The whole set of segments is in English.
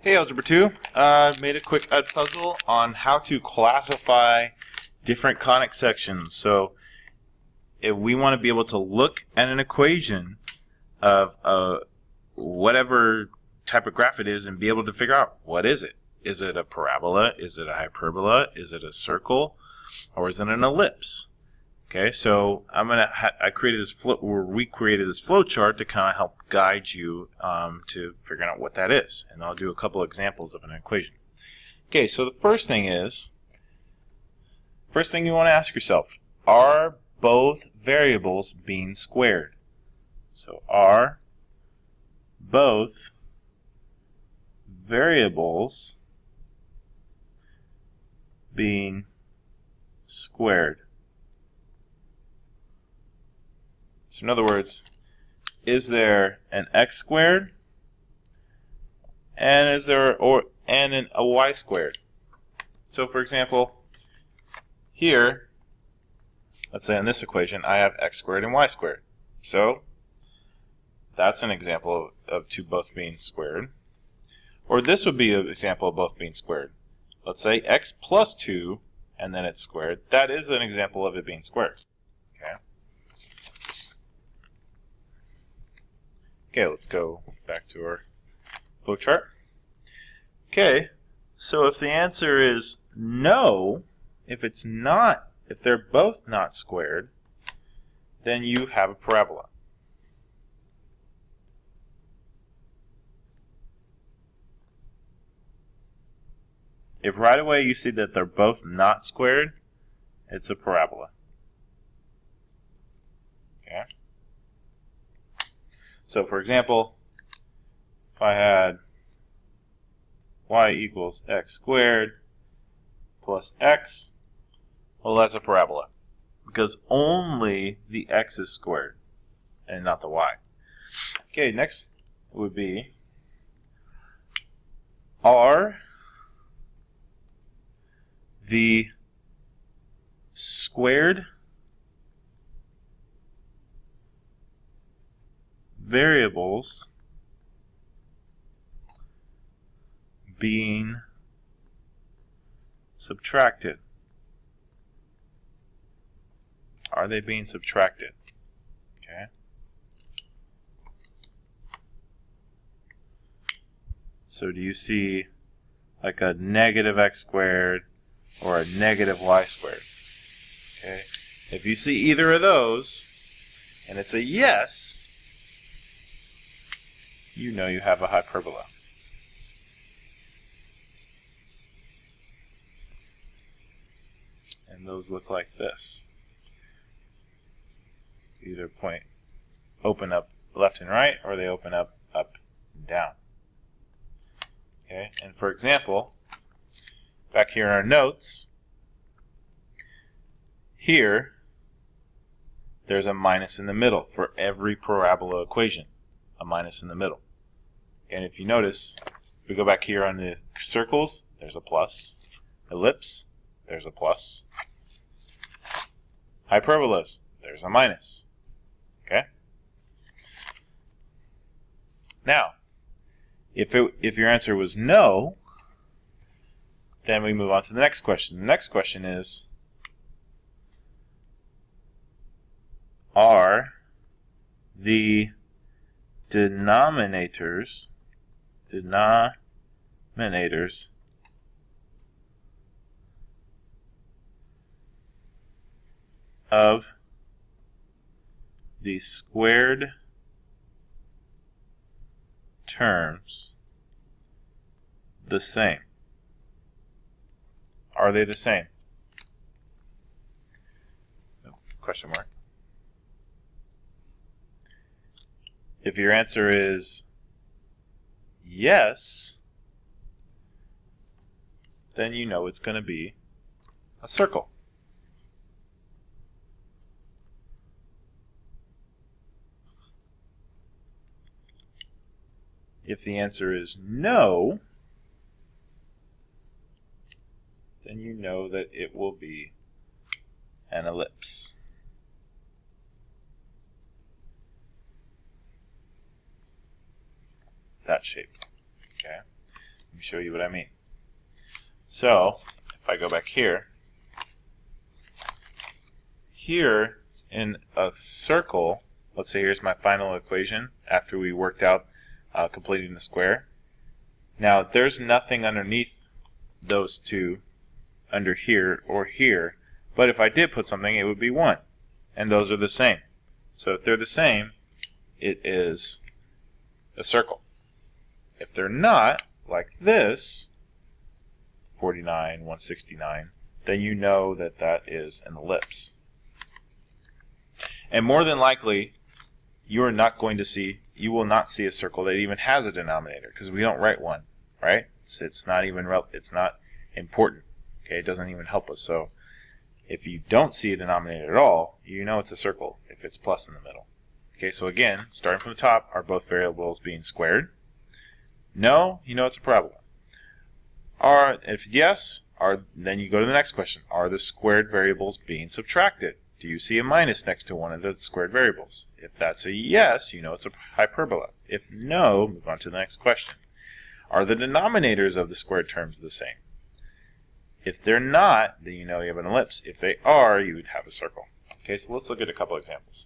Hey, Algebra 2. Made a quick puzzle on how to classify different conic sections. So if we want to be able to look at an equation of whatever type of graph it is and be able to figure out what is it. Is it a parabola? Is it a hyperbola? Is it a circle? Or is it an ellipse? Okay, so we created this flow chart to kind of help guide you to figuring out what that is, and I'll do a couple examples of an equation. Okay, so the first thing you want to ask yourself: are both variables being squared? So are both variables being squared? So in other words, is there an x squared and is there a y squared? So for example, here, let's say in this equation, I have x squared and y squared. So that's an example of two both being squared. Or this would be an example of both being squared. Let's say x plus 2 and then it's squared. That is an example of it being squared. Okay. Okay, let's go back to our flowchart. Okay, so if the answer is no, if they're both not squared, then you have a parabola. If right away you see that they're both not squared, it's a parabola. Okay. So for example, if I had y equals x squared plus x, well, that's a parabola because only the x is squared and not the y. Okay, next would be, are the squared variables being subtracted? Are they being subtracted? Okay. So do you see like a negative x squared or a negative y squared? Okay. If you see either of those and it's a yes, you know you have a hyperbola. And those look like this. Either open up left and right, or they open up and down. Okay, and for example, back here in our notes, here there's a minus in the middle for every parabola equation. A minus in the middle. And if you notice, if we go back here on the circles, there's a plus. Ellipse, there's a plus. Hyperbolas, there's a minus. Okay? Now, if your answer was no, then we move on to the next question. The next question is, are the denominators of the squared terms the same? Are they the same? Question mark. If your answer is yes, then you know it's going to be a circle. If the answer is no, then you know that it will be an ellipse. that shape. Okay. Let me show you what I mean. So, if I go back here in a circle, let's say here's my final equation after we worked out completing the square. Now, there's nothing underneath those two, under here or here, but if I did put something, it would be 1. And those are the same. So if they're the same, it is a circle. If they're not, like this, 49, 169, then you know that that is an ellipse. And more than likely, you will not see a circle that even has a denominator, because we don't write one, right? It's not important. Okay, it doesn't even help us. So if you don't see a denominator at all, you know it's a circle if it's plus in the middle. Okay, so again, starting from the top, are both variables being squared? No, you know it's a parabola. If yes, then you go to the next question. Are the squared variables being subtracted? Do you see a minus next to one of the squared variables? If that's a yes, you know it's a hyperbola. If no, move on to the next question. Are the denominators of the squared terms the same? If they're not, then you know you have an ellipse. If they are, you would have a circle. Okay, so let's look at a couple examples.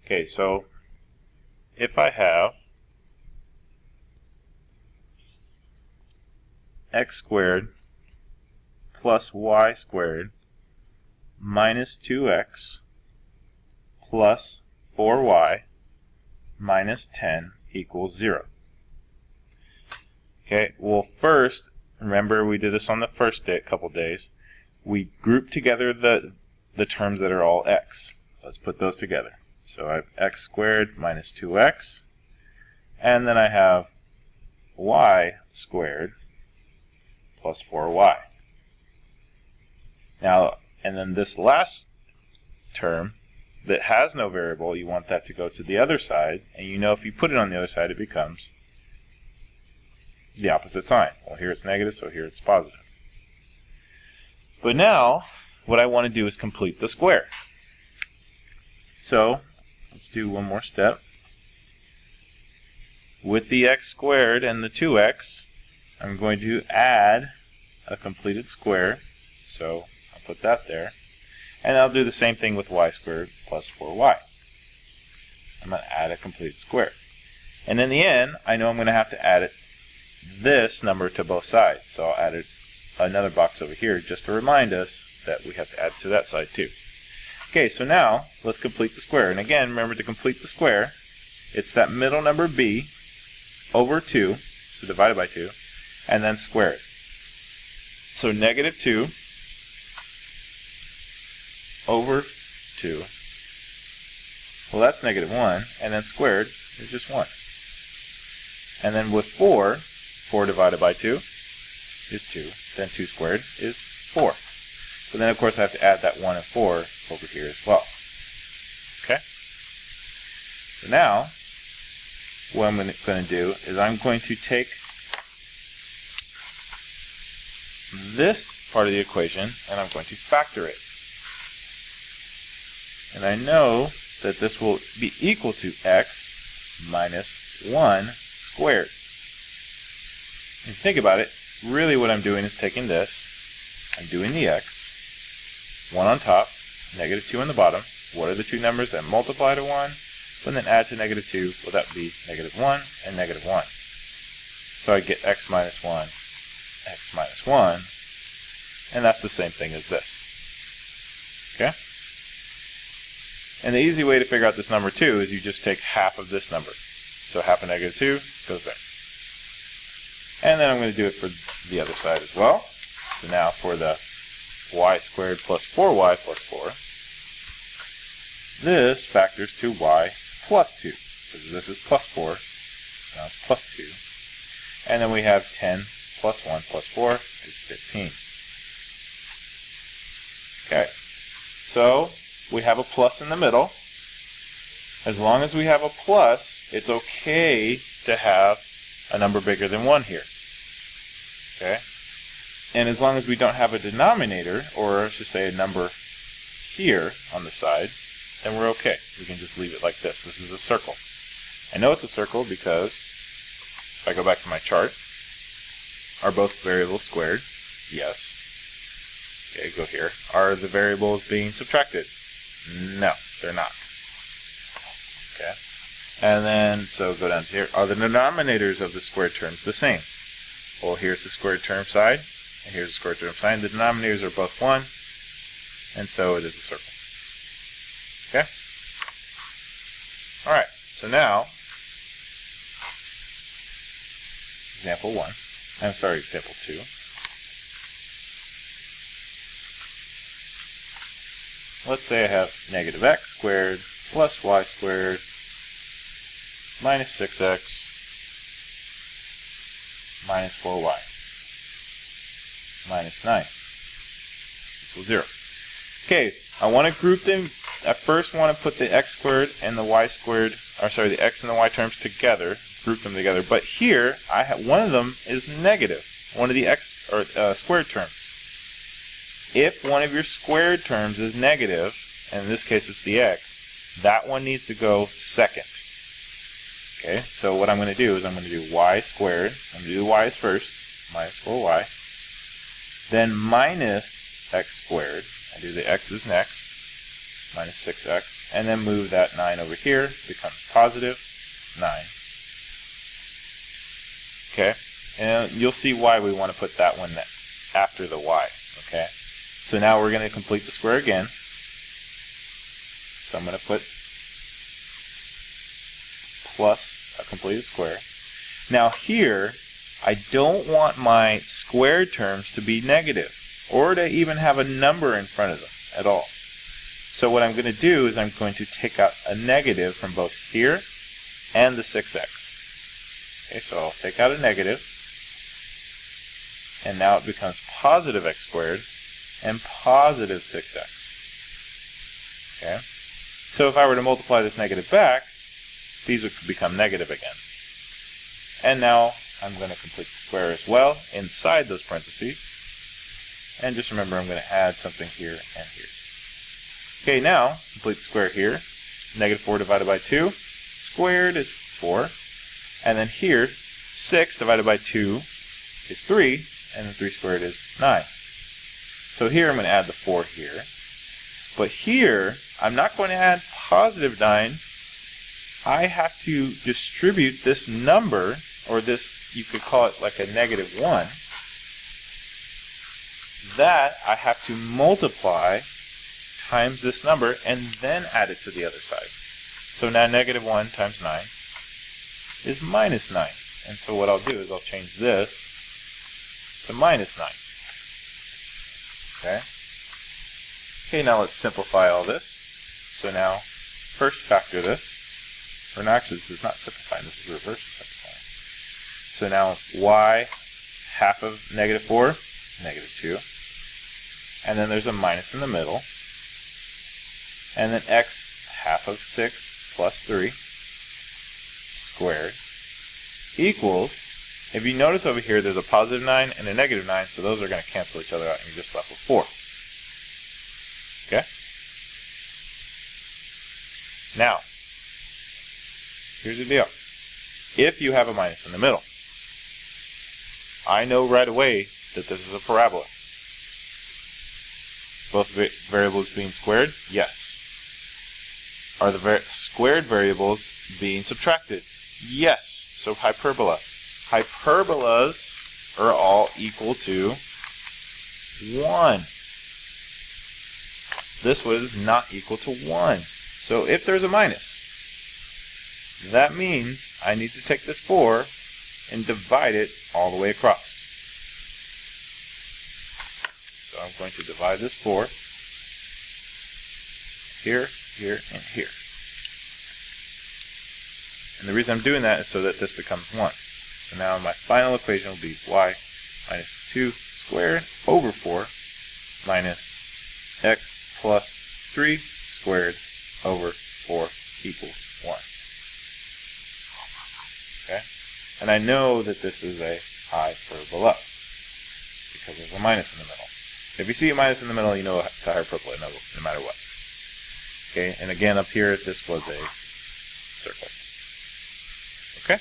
Okay, so if I have x squared plus y squared minus 2x plus 4y minus 10 equals 0. Okay, well first, remember we did this on the first day, couple days. We grouped together the terms that are all x. Let's put those together. So I have x squared minus 2x, and then I have y squared plus 4y. Now, and then this last term that has no variable, you want that to go to the other side, and you know if you put it on the other side, it becomes the opposite sign. Well, here it's negative, so here it's positive. But now, what I want to do is complete the square. So, let's do one more step. With the x squared and the 2x, I'm going to add a completed square. So, I'll put that there. And I'll do the same thing with y squared plus 4y. I'm going to add a completed square. And in the end, I know I'm going to have to add this number to both sides. So I'll add another box over here just to remind us that we have to add to that side too. Okay, so now let's complete the square. And again, remember to complete the square, it's that middle number b over 2, so divided by 2, and then square it. So negative 2 over 2, well that's negative 1, and then squared is just 1. And then with 4 divided by 2 is 2, then 2 squared is 4. So then of course I have to add that 1 and 4 over here as well. Okay? So now, what I'm going to do is I'm going to take this part of the equation and I'm going to factor it. And I know that this will be equal to x minus 1 squared. If you think about it, really what I'm doing is taking this, I'm doing the x, 1 on top, negative 2 on the bottom. What are the two numbers that multiply to 1? And then add to negative 2, well that would be negative 1 and negative 1. So I get x minus 1, x minus 1, and that's the same thing as this. Okay? And the easy way to figure out this number 2 is you just take half of this number. So half of negative 2 goes there. And then I'm going to do it for the other side as well. So now for the y squared plus 4y plus 4, this factors to y plus 2. Because this is plus 4, now it's plus 2. And then we have 10 plus 1 plus 4 is 15. Okay, so we have a plus in the middle. As long as we have a plus, it's okay to have a number bigger than 1 here. Okay? And as long as we don't have a denominator, or I should say a number here on the side, then we're okay. We can just leave it like this. This is a circle. I know it's a circle because if I go back to my chart, are both variables squared? Yes. Okay, go here. Are the variables being subtracted? No, they're not. Okay. And then, so go down to here. Are the denominators of the squared terms the same? Well, here's the squared term side, and here's the squared term side. The denominators are both 1, and so it is a circle. Okay? Alright, so now, example 1. I'm sorry, example 2. Let's say I have negative x squared plus y squared minus 6x minus 4y minus 9 equals 0. Okay, I want to group them. I first want to put the x squared and the y squared, or sorry, the x and the y terms together, group them together. But here, I have one of them is negative, one of the x or squared terms. If one of your squared terms is negative, and in this case it's the x, that one needs to go second. Okay, so what I'm going to do is I'm going to do y squared. I'm going to do the y's first, minus 4y. Then minus x squared. I do the x's next, minus 6x. And then move that 9 over here, becomes positive 9. Okay, and you'll see why we want to put that one after the y. Okay, so now we're going to complete the square again. So I'm going to put plus a completed square. Now here, I don't want my squared terms to be negative, or to even have a number in front of them at all. So what I'm going to do is I'm going to take out a negative from both here and the 6x. Okay, so I'll take out a negative, and now it becomes positive x squared and positive 6x. Okay, so if I were to multiply this negative back, these would become negative again. And now I'm going to complete the square as well inside those parentheses. And just remember, I'm going to add something here and here. Okay, now complete the square here. Negative 4 divided by 2 squared is 4. And then here, 6 divided by 2 is 3. And then 3 squared is 9. So here I'm going to add the 4 here. But here, I'm not going to add positive 9. I have to distribute this number, or this, you could call it like a negative 1. That I have to multiply times this number and then add it to the other side. So now negative 1 times 9 is minus 9. And so what I'll do is I'll change this to minus 9. Okay? Okay, now let's simplify all this. So now, first factor this. Or no, actually this is not simplifying, this is reverse simplifying. So now y half of negative 4, negative 2. And then there's a minus in the middle. And then x half of 6 plus 3 squared equals, if you notice over here, there's a positive 9 and a negative 9, so those are going to cancel each other out, and you're just left with 4. Okay? Now, here's the deal. If you have a minus in the middle, I know right away that this is a parabola. Both variables being squared? Yes. Are the squared variables being subtracted? Yes. So hyperbola. Hyperbolas are all equal to 1. This was not equal to 1. So if there's a minus, that means I need to take this 4 and divide it all the way across. So I'm going to divide this 4 here, here, and here. And the reason I'm doing that is so that this becomes 1. So now my final equation will be y minus 2 squared over 4 minus x plus 3 squared over 4 equals 1. Okay? And I know that this is a hyperbola because there's a minus in the middle. If you see a minus in the middle, you know it's a hyperbola no matter what. Okay, and again up here, this was a circle. Okay.